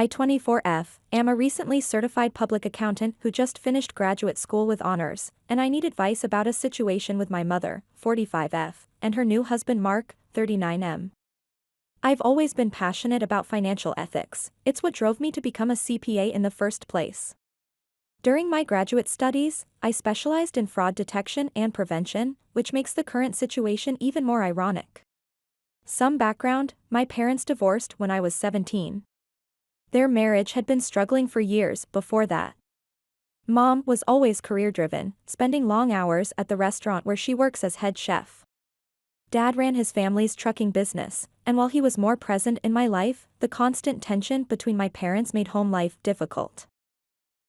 I-24F, am a recently certified public accountant who just finished graduate school with honors, and I need advice about a situation with my mother, 45F, and her new husband Mark, 39M. I've always been passionate about financial ethics, it's what drove me to become a CPA in the first place. During my graduate studies, I specialized in fraud detection and prevention, which makes the current situation even more ironic. Some background: my parents divorced when I was 17. Their marriage had been struggling for years before that. Mom was always career-driven, spending long hours at the restaurant where she works as head chef. Dad ran his family's trucking business, and while he was more present in my life, the constant tension between my parents made home life difficult.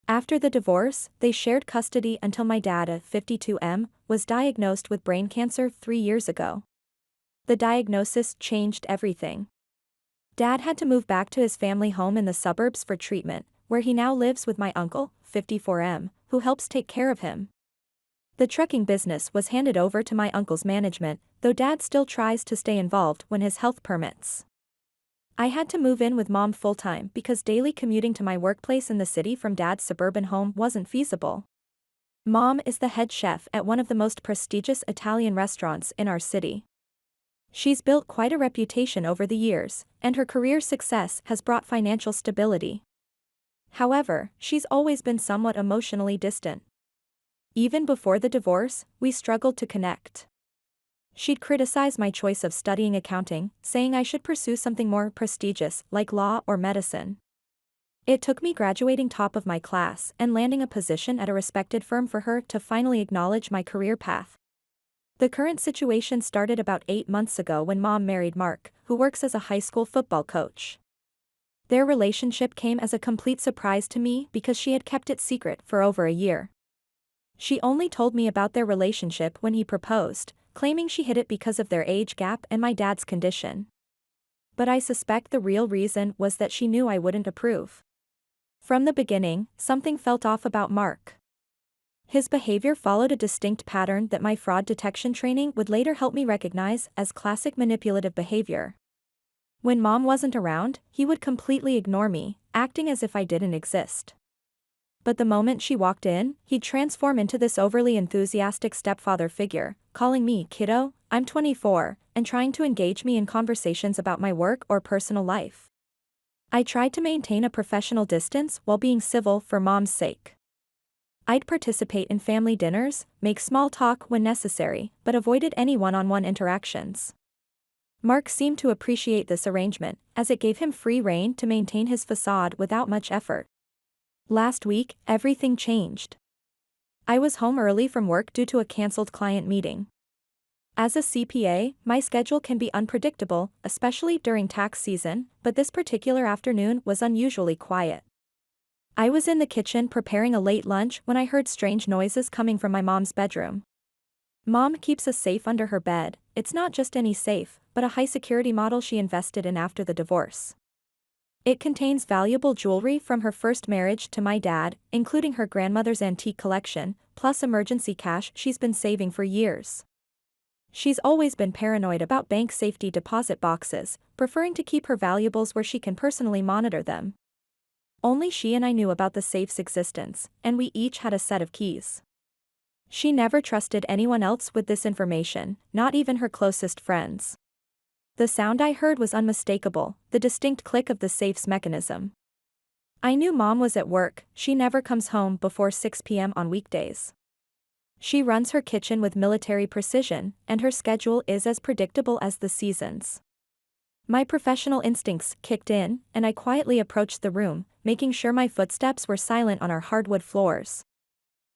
After the divorce, they shared custody until my dad, 52M, was diagnosed with brain cancer 3 years ago. The diagnosis changed everything. Dad had to move back to his family home in the suburbs for treatment, where he now lives with my uncle, 54M, who helps take care of him. The trucking business was handed over to my uncle's management, though Dad still tries to stay involved when his health permits. I had to move in with Mom full-time because daily commuting to my workplace in the city from Dad's suburban home wasn't feasible. Mom is the head chef at one of the most prestigious Italian restaurants in our city. She's built quite a reputation over the years, and her career success has brought financial stability. However, she's always been somewhat emotionally distant. Even before the divorce, we struggled to connect. She'd criticize my choice of studying accounting, saying I should pursue something more prestigious, like law or medicine. It took me graduating top of my class and landing a position at a respected firm for her to finally acknowledge my career path. The current situation started about 8 months ago when Mom married Mark, who works as a high school football coach. Their relationship came as a complete surprise to me because she had kept it secret for over a year. She only told me about their relationship when he proposed, claiming she hid it because of their age gap and my dad's condition. But I suspect the real reason was that she knew I wouldn't approve. From the beginning, something felt off about Mark. His behavior followed a distinct pattern that my fraud detection training would later help me recognize as classic manipulative behavior. When Mom wasn't around, he would completely ignore me, acting as if I didn't exist. But the moment she walked in, he'd transform into this overly enthusiastic stepfather figure, calling me kiddo, I'm 24, and trying to engage me in conversations about my work or personal life. I tried to maintain a professional distance while being civil for Mom's sake. I'd participate in family dinners, make small talk when necessary, but avoided any one-on-one interactions. Mark seemed to appreciate this arrangement, as it gave him free rein to maintain his facade without much effort. Last week, everything changed. I was home early from work due to a cancelled client meeting. As a CPA, my schedule can be unpredictable, especially during tax season, but this particular afternoon was unusually quiet. I was in the kitchen preparing a late lunch when I heard strange noises coming from my mom's bedroom. Mom keeps a safe under her bed. It's not just any safe, but a high-security model she invested in after the divorce. It contains valuable jewelry from her first marriage to my dad, including her grandmother's antique collection, plus emergency cash she's been saving for years. She's always been paranoid about bank safety deposit boxes, preferring to keep her valuables where she can personally monitor them. Only she and I knew about the safe's existence, and we each had a set of keys. She never trusted anyone else with this information, not even her closest friends. The sound I heard was unmistakable, the distinct click of the safe's mechanism. I knew Mom was at work. She never comes home before 6 p.m. on weekdays. She runs her kitchen with military precision, and her schedule is as predictable as the seasons. My professional instincts kicked in, and I quietly approached the room, making sure my footsteps were silent on our hardwood floors.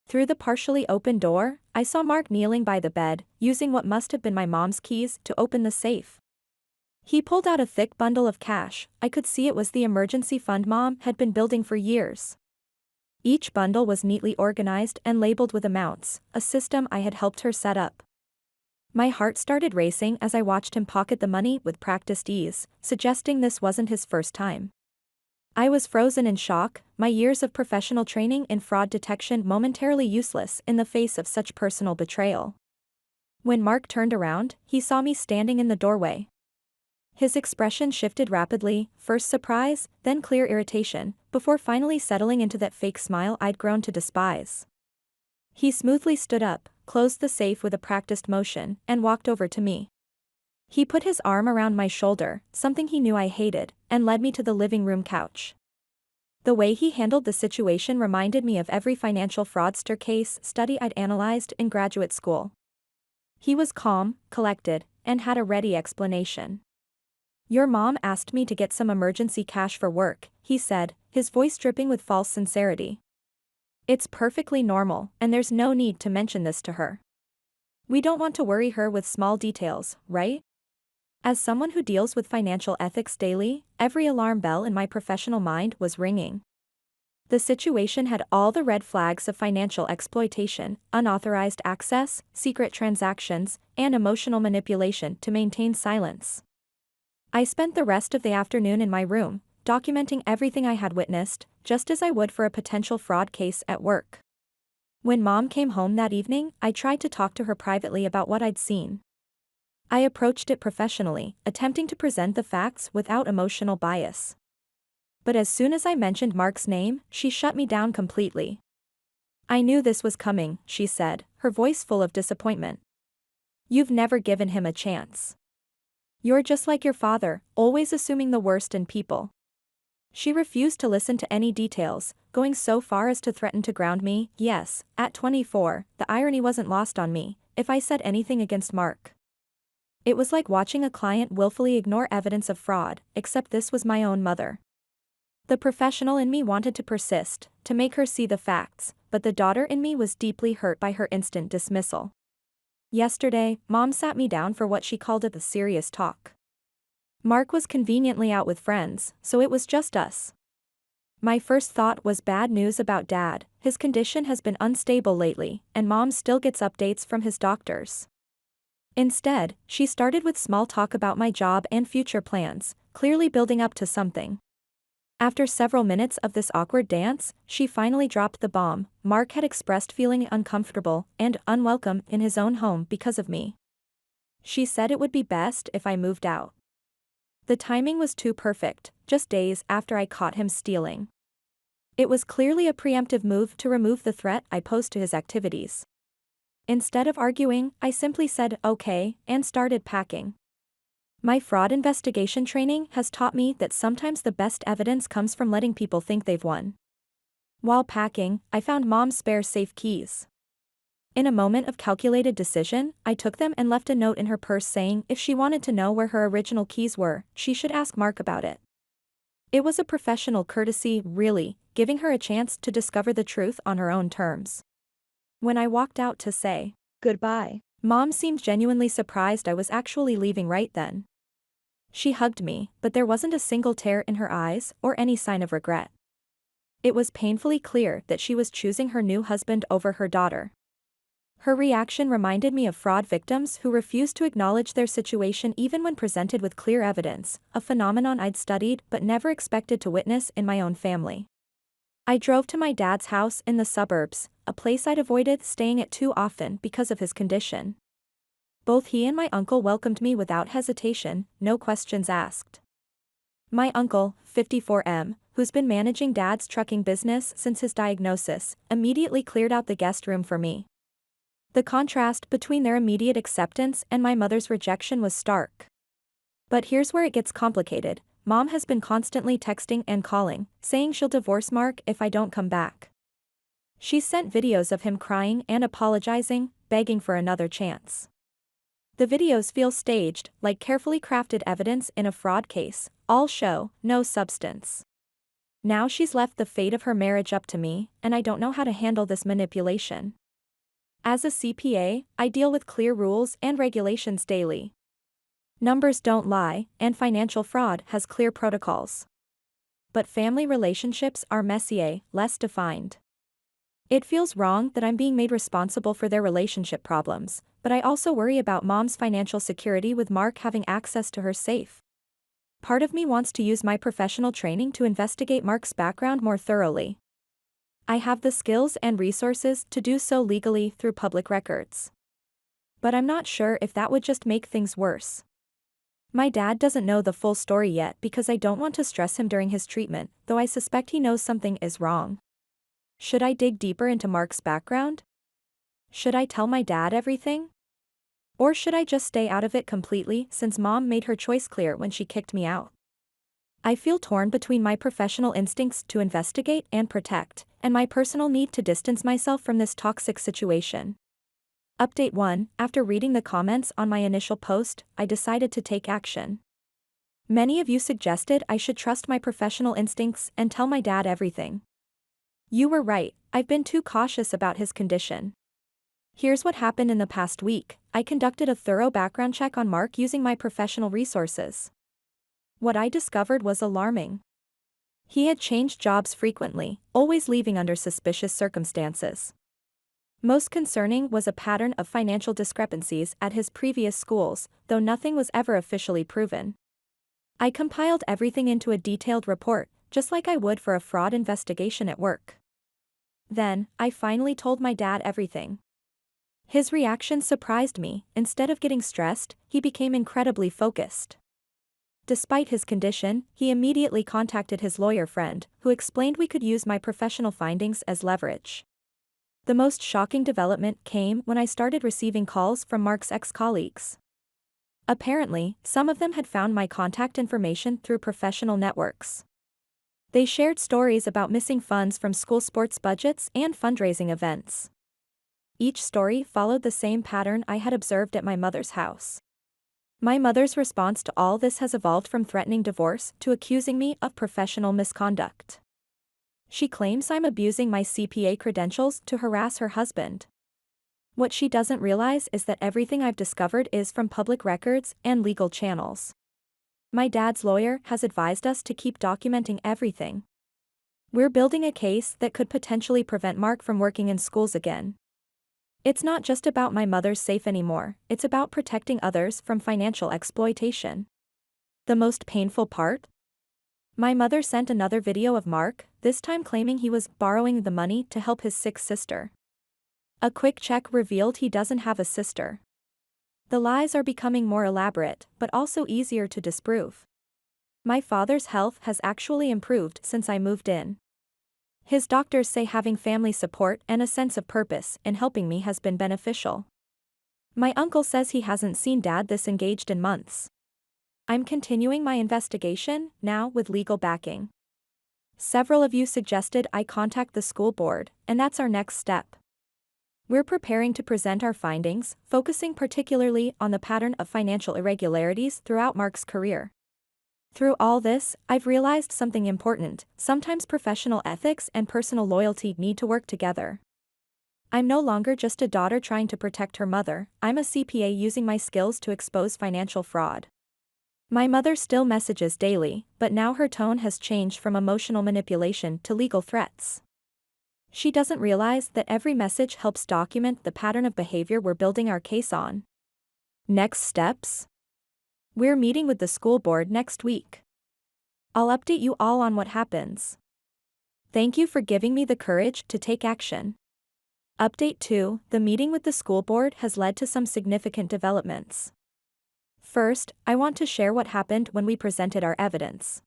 Through the partially open door, I saw Mark kneeling by the bed, using what must have been my mom's keys to open the safe. He pulled out a thick bundle of cash. I could see it was the emergency fund Mom had been building for years. Each bundle was neatly organized and labeled with amounts, a system I had helped her set up. My heart started racing as I watched him pocket the money with practiced ease, suggesting this wasn't his first time. I was frozen in shock, my years of professional training in fraud detection momentarily useless in the face of such personal betrayal. When Mark turned around, he saw me standing in the doorway. His expression shifted rapidly, first surprise, then clear irritation, before finally settling into that fake smile I'd grown to despise. He smoothly stood up, closed the safe with a practiced motion, and walked over to me. He put his arm around my shoulder, something he knew I hated, and led me to the living room couch. The way he handled the situation reminded me of every financial fraudster case study I'd analyzed in graduate school. He was calm, collected, and had a ready explanation. "Your mom asked me to get some emergency cash for work," he said, his voice dripping with false sincerity. "It's perfectly normal, and there's no need to mention this to her. We don't want to worry her with small details, right?" As someone who deals with financial ethics daily, every alarm bell in my professional mind was ringing. The situation had all the red flags of financial exploitation, unauthorized access, secret transactions, and emotional manipulation to maintain silence. I spent the rest of the afternoon in my room, documenting everything I had witnessed, just as I would for a potential fraud case at work. When Mom came home that evening, I tried to talk to her privately about what I'd seen. I approached it professionally, attempting to present the facts without emotional bias. But as soon as I mentioned Mark's name, she shut me down completely. "I knew this was coming," she said, her voice full of disappointment. "You've never given him a chance. You're just like your father, always assuming the worst in people." She refused to listen to any details, going so far as to threaten to ground me. Yes, at 24, the irony wasn't lost on me, if I said anything against Mark. It was like watching a client willfully ignore evidence of fraud, except this was my own mother. The professional in me wanted to persist, to make her see the facts, but the daughter in me was deeply hurt by her instant dismissal. Yesterday, Mom sat me down for what she called a serious talk. Mark was conveniently out with friends, so it was just us. My first thought was bad news about Dad. His condition has been unstable lately, and Mom still gets updates from his doctors. Instead, she started with small talk about my job and future plans, clearly building up to something. After several minutes of this awkward dance, she finally dropped the bomb. Mark had expressed feeling uncomfortable and unwelcome in his own home because of me. She said it would be best if I moved out. The timing was too perfect, just days after I caught him stealing. It was clearly a preemptive move to remove the threat I posed to his activities. Instead of arguing, I simply said okay and started packing. My fraud investigation training has taught me that sometimes the best evidence comes from letting people think they've won. While packing, I found Mom's spare safe keys. In a moment of calculated decision, I took them and left a note in her purse saying if she wanted to know where her original keys were, she should ask Mark about it. It was a professional courtesy, really, giving her a chance to discover the truth on her own terms. When I walked out to say goodbye, Mom seemed genuinely surprised I was actually leaving right then. She hugged me, but there wasn't a single tear in her eyes or any sign of regret. It was painfully clear that she was choosing her new husband over her daughter. Her reaction reminded me of fraud victims who refuse to acknowledge their situation even when presented with clear evidence, a phenomenon I'd studied but never expected to witness in my own family. I drove to my dad's house in the suburbs, a place I'd avoided staying at too often because of his condition. Both he and my uncle welcomed me without hesitation, no questions asked. My uncle, 54M, who's been managing Dad's trucking business since his diagnosis, immediately cleared out the guest room for me. The contrast between their immediate acceptance and my mother's rejection was stark. But here's where it gets complicated. Mom has been constantly texting and calling, saying she'll divorce Mark if I don't come back. She's sent videos of him crying and apologizing, begging for another chance. The videos feel staged, like carefully crafted evidence in a fraud case, all show, no substance. Now she's left the fate of her marriage up to me, and I don't know how to handle this manipulation. As a CPA, I deal with clear rules and regulations daily. Numbers don't lie, and financial fraud has clear protocols. But family relationships are messier, less defined. It feels wrong that I'm being made responsible for their relationship problems, but I also worry about Mom's financial security with Mark having access to her safe. Part of me wants to use my professional training to investigate Mark's background more thoroughly. I have the skills and resources to do so legally through public records. But I'm not sure if that would just make things worse. My dad doesn't know the full story yet because I don't want to stress him during his treatment, though I suspect he knows something is wrong. Should I dig deeper into Mark's background? Should I tell my dad everything? Or should I just stay out of it completely since mom made her choice clear when she kicked me out? I feel torn between my professional instincts to investigate and protect, and my personal need to distance myself from this toxic situation. Update 1. After reading the comments on my initial post, I decided to take action. Many of you suggested I should trust my professional instincts and tell my dad everything. You were right, I've been too cautious about his condition. Here's what happened in the past week. I conducted a thorough background check on Mark using my professional resources. What I discovered was alarming. He had changed jobs frequently, always leaving under suspicious circumstances. Most concerning was a pattern of financial discrepancies at his previous schools, though nothing was ever officially proven. I compiled everything into a detailed report, just like I would for a fraud investigation at work. Then, I finally told my dad everything. His reaction surprised me. Instead of getting stressed, he became incredibly focused. Despite his condition, he immediately contacted his lawyer friend, who explained we could use my professional findings as leverage. The most shocking development came when I started receiving calls from Mark's ex-colleagues. Apparently, some of them had found my contact information through professional networks. They shared stories about missing funds from school sports budgets and fundraising events. Each story followed the same pattern I had observed at my mother's house. My mother's response to all this has evolved from threatening divorce to accusing me of professional misconduct. She claims I'm abusing my CPA credentials to harass her husband. What she doesn't realize is that everything I've discovered is from public records and legal channels. My dad's lawyer has advised us to keep documenting everything. We're building a case that could potentially prevent Mark from working in schools again. It's not just about my mother's safe anymore, it's about protecting others from financial exploitation. The most painful part? My mother sent another video of Mark, this time claiming he was borrowing the money to help his sick sister. A quick check revealed he doesn't have a sister. The lies are becoming more elaborate, but also easier to disprove. My father's health has actually improved since I moved in. His doctors say having family support and a sense of purpose in helping me has been beneficial. My uncle says he hasn't seen Dad this engaged in months. I'm continuing my investigation, now with legal backing. Several of you suggested I contact the school board, and that's our next step. We're preparing to present our findings, focusing particularly on the pattern of financial irregularities throughout Mark's career. Through all this, I've realized something important. Sometimes professional ethics and personal loyalty need to work together. I'm no longer just a daughter trying to protect her mother, I'm a CPA using my skills to expose financial fraud. My mother still messages daily, but now her tone has changed from emotional manipulation to legal threats. She doesn't realize that every message helps document the pattern of behavior we're building our case on. Next steps? We're meeting with the school board next week. I'll update you all on what happens. Thank you for giving me the courage to take action. Update 2. The meeting with the school board has led to some significant developments. First, I want to share what happened when we presented our evidence.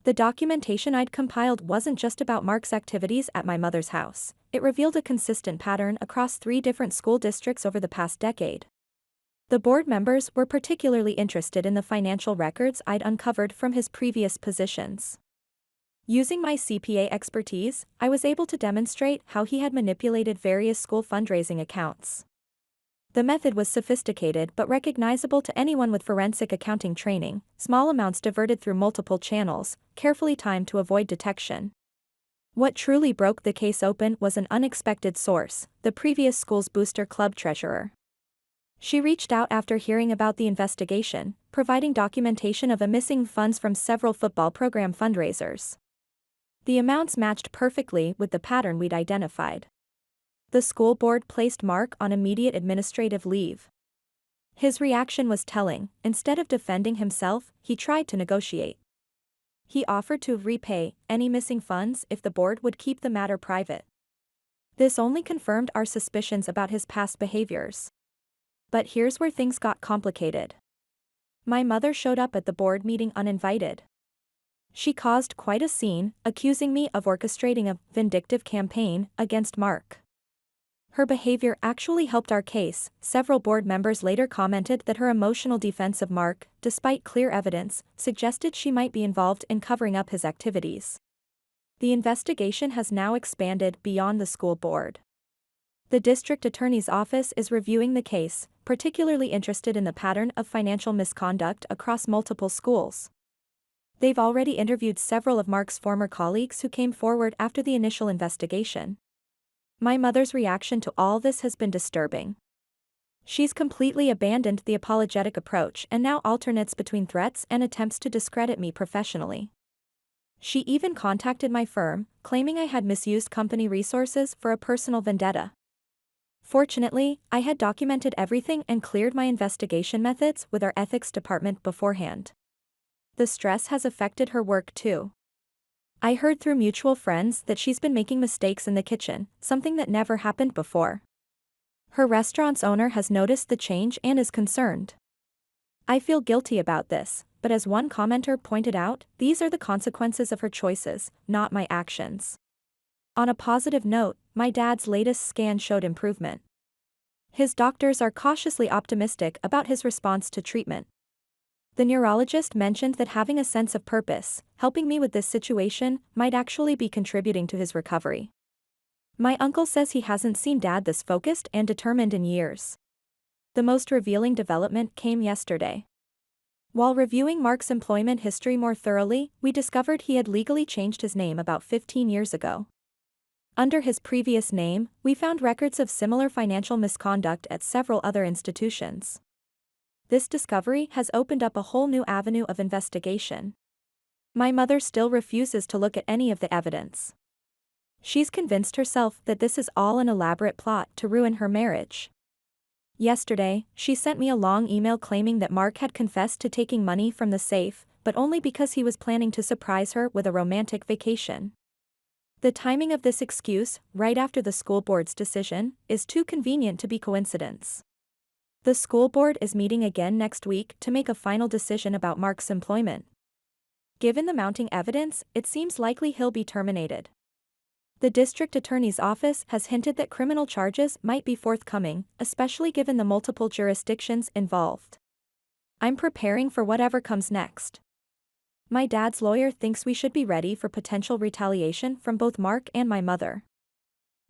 The documentation I'd compiled wasn't just about Mark's activities at my mother's house, it revealed a consistent pattern across 3 different school districts over the past decade. The board members were particularly interested in the financial records I'd uncovered from his previous positions. Using my CPA expertise, I was able to demonstrate how he had manipulated various school fundraising accounts. The method was sophisticated but recognizable to anyone with forensic accounting training, small amounts diverted through multiple channels, carefully timed to avoid detection. What truly broke the case open was an unexpected source, the previous school's booster club treasurer. She reached out after hearing about the investigation, providing documentation of a missing funds from several football program fundraisers. The amounts matched perfectly with the pattern we'd identified. The school board placed Mark on immediate administrative leave. His reaction was telling. Instead of defending himself, he tried to negotiate. He offered to repay any missing funds if the board would keep the matter private. This only confirmed our suspicions about his past behaviors. But here's where things got complicated. My mother showed up at the board meeting uninvited. She caused quite a scene, accusing me of orchestrating a vindictive campaign against Mark. Her behavior actually helped our case. Several board members later commented that her emotional defense of Mark, despite clear evidence, suggested she might be involved in covering up his activities. The investigation has now expanded beyond the school board. The district attorney's office is reviewing the case, particularly interested in the pattern of financial misconduct across multiple schools. They've already interviewed several of Mark's former colleagues who came forward after the initial investigation. My mother's reaction to all this has been disturbing. She's completely abandoned the apologetic approach and now alternates between threats and attempts to discredit me professionally. She even contacted my firm, claiming I had misused company resources for a personal vendetta. Fortunately, I had documented everything and cleared my investigation methods with our ethics department beforehand. The stress has affected her work too. I heard through mutual friends that she's been making mistakes in the kitchen, something that never happened before. Her restaurant's owner has noticed the change and is concerned. I feel guilty about this, but as one commenter pointed out, these are the consequences of her choices, not my actions. On a positive note, my dad's latest scan showed improvement. His doctors are cautiously optimistic about his response to treatment. The neurologist mentioned that having a sense of purpose, helping me with this situation, might actually be contributing to his recovery. My uncle says he hasn't seen Dad this focused and determined in years. The most revealing development came yesterday. While reviewing Mark's employment history more thoroughly, we discovered he had legally changed his name about 15 years ago. Under his previous name, we found records of similar financial misconduct at several other institutions. This discovery has opened up a whole new avenue of investigation. My mother still refuses to look at any of the evidence. She's convinced herself that this is all an elaborate plot to ruin her marriage. Yesterday, she sent me a long email claiming that Mark had confessed to taking money from the safe, but only because he was planning to surprise her with a romantic vacation. The timing of this excuse, right after the school board's decision, is too convenient to be coincidence. The school board is meeting again next week to make a final decision about Mark's employment. Given the mounting evidence, it seems likely he'll be terminated. The district attorney's office has hinted that criminal charges might be forthcoming, especially given the multiple jurisdictions involved. I'm preparing for whatever comes next. My dad's lawyer thinks we should be ready for potential retaliation from both Mark and my mother.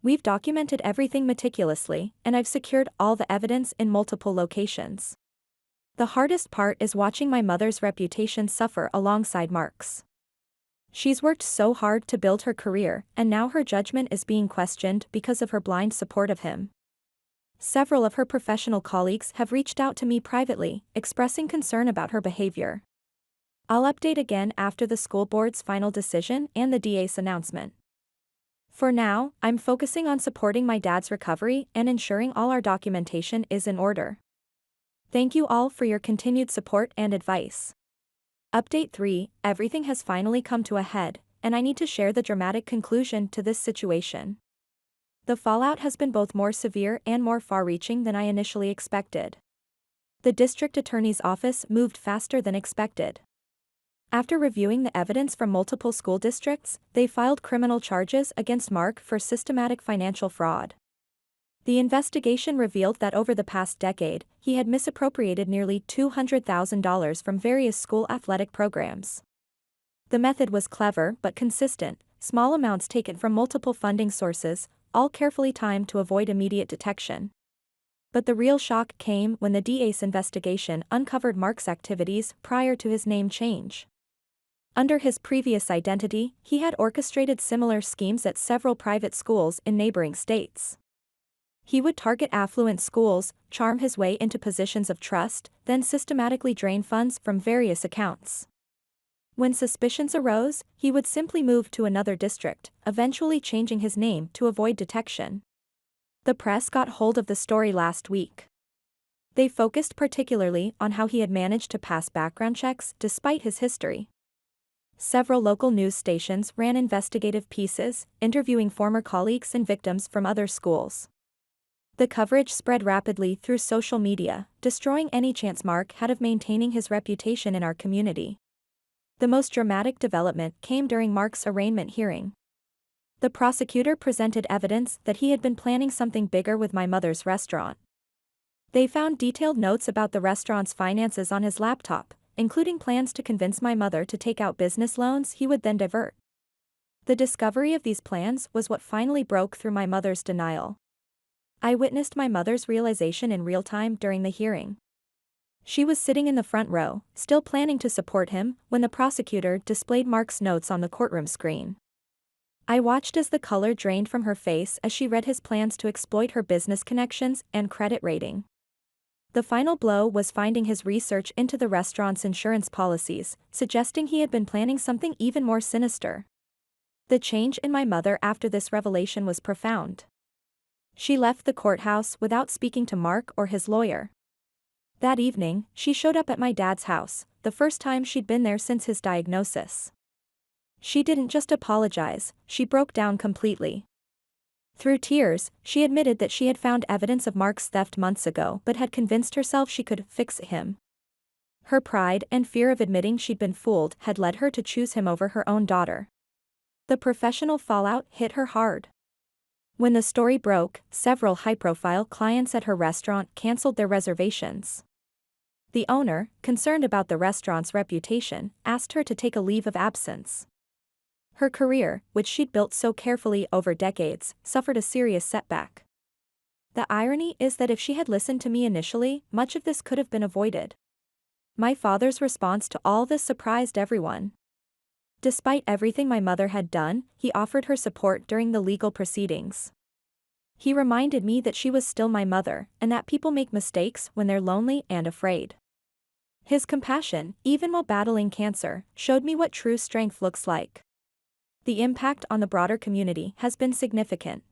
We've documented everything meticulously, and I've secured all the evidence in multiple locations. The hardest part is watching my mother's reputation suffer alongside Mark's. She's worked so hard to build her career, and now her judgment is being questioned because of her blind support of him. Several of her professional colleagues have reached out to me privately, expressing concern about her behavior. I'll update again after the school board's final decision and the DA's announcement. For now, I'm focusing on supporting my dad's recovery and ensuring all our documentation is in order. Thank you all for your continued support and advice. Update 3, everything has finally come to a head, and I need to share the dramatic conclusion to this situation. The fallout has been both more severe and more far-reaching than I initially expected. The district attorney's office moved faster than expected. After reviewing the evidence from multiple school districts, they filed criminal charges against Mark for systematic financial fraud. The investigation revealed that over the past decade, he had misappropriated nearly $200,000 from various school athletic programs. The method was clever but consistent, small amounts taken from multiple funding sources, all carefully timed to avoid immediate detection. But the real shock came when the DA's investigation uncovered Mark's activities prior to his name change. Under his previous identity, he had orchestrated similar schemes at several private schools in neighboring states. He would target affluent schools, charm his way into positions of trust, then systematically drain funds from various accounts. When suspicions arose, he would simply move to another district, eventually changing his name to avoid detection. The press got hold of the story last week. They focused particularly on how he had managed to pass background checks despite his history. Several local news stations ran investigative pieces, interviewing former colleagues and victims from other schools. The coverage spread rapidly through social media, destroying any chance Mark had of maintaining his reputation in our community. The most dramatic development came during Mark's arraignment hearing. The prosecutor presented evidence that he had been planning something bigger with my mother's restaurant. They found detailed notes about the restaurant's finances on his laptop, including plans to convince my mother to take out business loans he would then divert. The discovery of these plans was what finally broke through my mother's denial. I witnessed my mother's realization in real time during the hearing. She was sitting in the front row, still planning to support him, when the prosecutor displayed Mark's notes on the courtroom screen. I watched as the color drained from her face as she read his plans to exploit her business connections and credit rating. The final blow was finding his research into the restaurant's insurance policies, suggesting he had been planning something even more sinister. The change in my mother after this revelation was profound. She left the courthouse without speaking to Mark or his lawyer. That evening, she showed up at my dad's house, the first time she'd been there since his diagnosis. She didn't just apologize, she broke down completely. Through tears, she admitted that she had found evidence of Mark's theft months ago but had convinced herself she could fix him. Her pride and fear of admitting she'd been fooled had led her to choose him over her own daughter. The professional fallout hit her hard. When the story broke, several high-profile clients at her restaurant canceled their reservations. The owner, concerned about the restaurant's reputation, asked her to take a leave of absence. Her career, which she'd built so carefully over decades, suffered a serious setback. The irony is that if she had listened to me initially, much of this could have been avoided. My father's response to all this surprised everyone. Despite everything my mother had done, he offered her support during the legal proceedings. He reminded me that she was still my mother, and that people make mistakes when they're lonely and afraid. His compassion, even while battling cancer, showed me what true strength looks like. The impact on the broader community has been significant.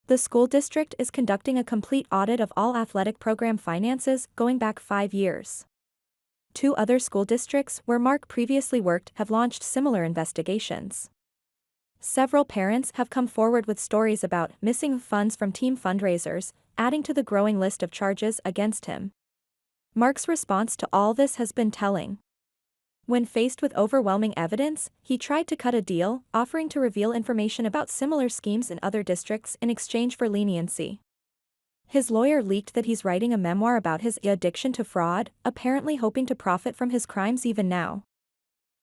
The school district is conducting a complete audit of all athletic program finances going back 5 years. 2 other school districts where Mark previously worked have launched similar investigations. Several parents have come forward with stories about missing funds from team fundraisers, adding to the growing list of charges against him. Mark's response to all this has been telling. When faced with overwhelming evidence, he tried to cut a deal, offering to reveal information about similar schemes in other districts in exchange for leniency. His lawyer leaked that he's writing a memoir about his addiction to fraud, apparently hoping to profit from his crimes even now.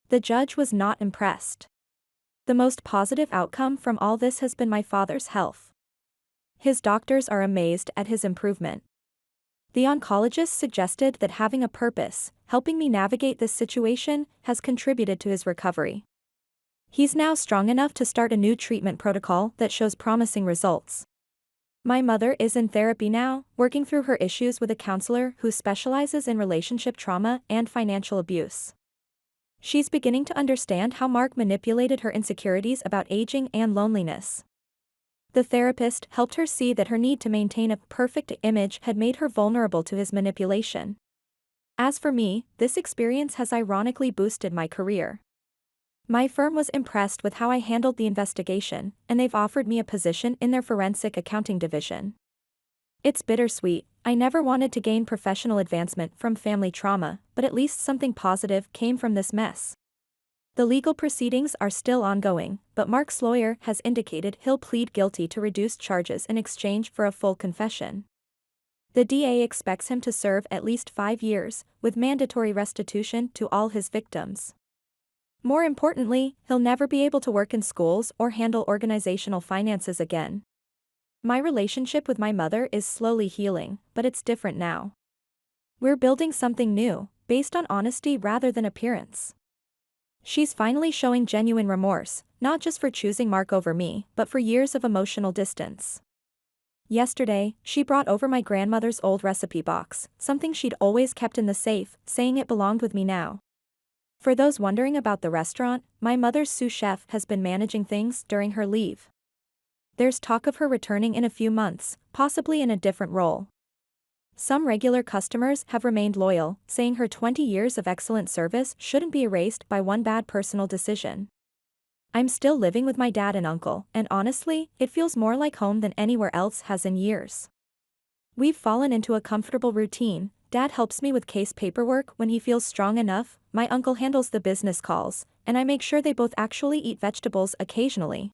The judge was not impressed. The most positive outcome from all this has been my father's health. His doctors are amazed at his improvement. The oncologist suggested that having a purpose, helping me navigate this situation, has contributed to his recovery. He's now strong enough to start a new treatment protocol that shows promising results. My mother is in therapy now, working through her issues with a counselor who specializes in relationship trauma and financial abuse. She's beginning to understand how Mark manipulated her insecurities about aging and loneliness. The therapist helped her see that her need to maintain a perfect image had made her vulnerable to his manipulation. As for me, this experience has ironically boosted my career. My firm was impressed with how I handled the investigation, and they've offered me a position in their forensic accounting division. It's bittersweet. I never wanted to gain professional advancement from family trauma, but at least something positive came from this mess. The legal proceedings are still ongoing, but Mark's lawyer has indicated he'll plead guilty to reduced charges in exchange for a full confession. The DA expects him to serve at least 5 years, with mandatory restitution to all his victims. More importantly, he'll never be able to work in schools or handle organizational finances again. My relationship with my mother is slowly healing, but it's different now. We're building something new, based on honesty rather than appearance. She's finally showing genuine remorse, not just for choosing Mark over me, but for years of emotional distance. Yesterday, she brought over my grandmother's old recipe box, something she'd always kept in the safe, saying it belonged with me now. For those wondering about the restaurant, my mother's sous chef has been managing things during her leave. There's talk of her returning in a few months, possibly in a different role. Some regular customers have remained loyal, saying her 20 years of excellent service shouldn't be erased by one bad personal decision. I'm still living with my dad and uncle, and honestly, it feels more like home than anywhere else has in years. We've fallen into a comfortable routine. Dad helps me with case paperwork when he feels strong enough, my uncle handles the business calls, and I make sure they both actually eat vegetables occasionally.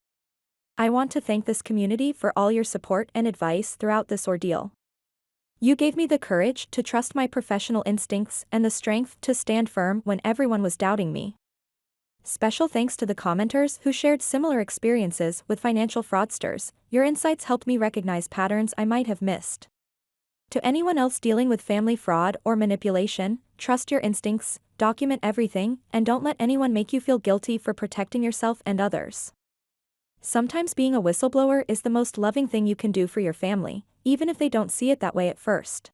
I want to thank this community for all your support and advice throughout this ordeal. You gave me the courage to trust my professional instincts and the strength to stand firm when everyone was doubting me. Special thanks to the commenters who shared similar experiences with financial fraudsters. Your insights helped me recognize patterns I might have missed. To anyone else dealing with family fraud or manipulation, trust your instincts, document everything, and don't let anyone make you feel guilty for protecting yourself and others. Sometimes being a whistleblower is the most loving thing you can do for your family, even if they don't see it that way at first.